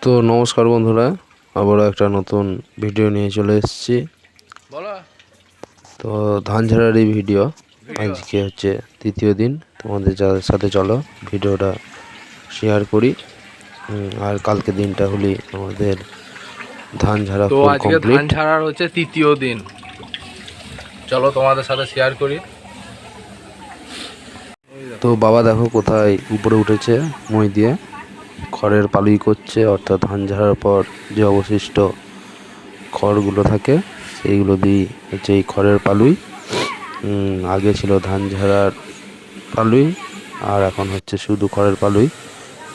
তো নমস্কার বন্ধুরা, আবারও একটা নতুন ভিডিও নিয়ে চলে এসেছি। তো ধান ঝাড়ার এই ভিডিও আজকে হচ্ছে তৃতীয় দিন। তোমাদের সাথে চলো ভিডিওটা শেয়ার করি। আর কালকে দিনটা হলি আমাদের ধান ঝাড়া তো ফুল আজকে কমপ্লিট। ধান ঝাড়ার হচ্ছে তৃতীয় দিন, চলো তোমাদের সাথে শেয়ার করি। তো বাবা দেখো কোথায় উপরে উঠেছে, মই দিয়ে খড়ের পালুই করছে, অর্থাৎ ধান ঝাড়ার পর যে অবশিষ্ট খড়গুলো থাকে সেইগুলো দিয়ে হচ্ছে এই খড়ের পালুই। আগে ছিল ধান ঝাড়ার পালুই, আর এখন হচ্ছে শুধু খড়ের পালুই।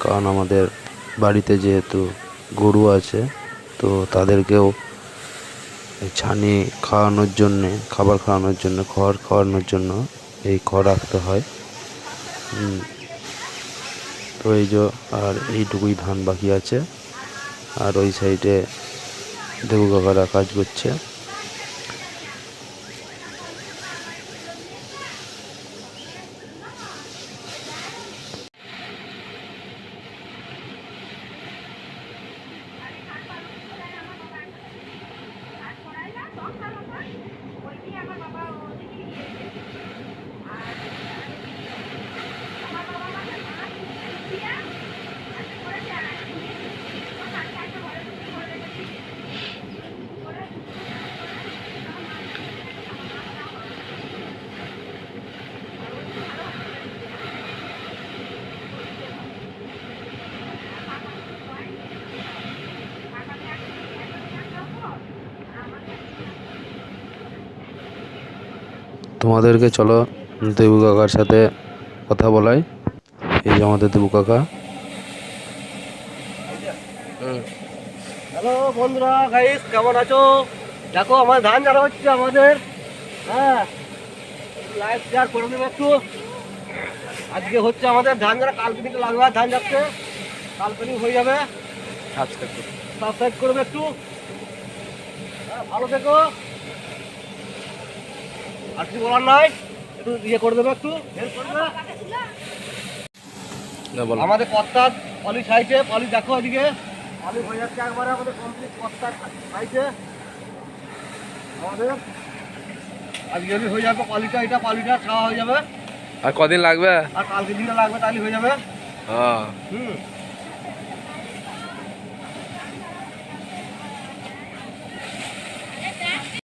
কারণ আমাদের বাড়িতে যেহেতু গরু আছে, তো তাদেরকেও ছানি খাওয়ানোর জন্যে, খাবার খাওয়ানোর জন্য, খড় খাওয়ানোর জন্য এই খড় রাখতে হয়। তো এই যে আর এইটুকুই ধান বাকি আছে, আর ওই সাইডে দেবু কাকারা কাজ করছে। তোমাদেরকে চলো দেবু কাকার সাথে কথা বলাই। এই যে আমাদের দেবু কাকা। হ্যালো বন্ধুরা, গাইস কেমন আছো? দেখো আমার ধান ঝাড়া হচ্ছে আমাদের। হ্যাঁ, লাইভ শেয়ার করে দেবে একটু। আজকে হচ্ছে আমাদের ধান ঝাড়া, কালকে থেকে লাগবে ধান ঝাড়তে, কালকে হয়ে যাবে। সাবস্ক্রাইব করবে একটু। হ্যাঁ, ভালো থেকো। আর কিছু বলার নাই, একটু ইয়ে করে দেবে, একটু হেল্প করবে। আমাদের কর্তা পলি সাইডে, পলি দেখো এদিকে পলি হয়ে যাচ্ছে একবারে আমাদের কমপ্লিট। কর্তা সাইডে আমাদের আজকে যদি হয়ে যাবে পালিটা, এটা পালিটা ছাওয়া হয়ে যাবে। আর কদিন লাগবে? আর কালকে দিনে লাগবে, তাহলে হয়ে যাবে। হ্যাঁ।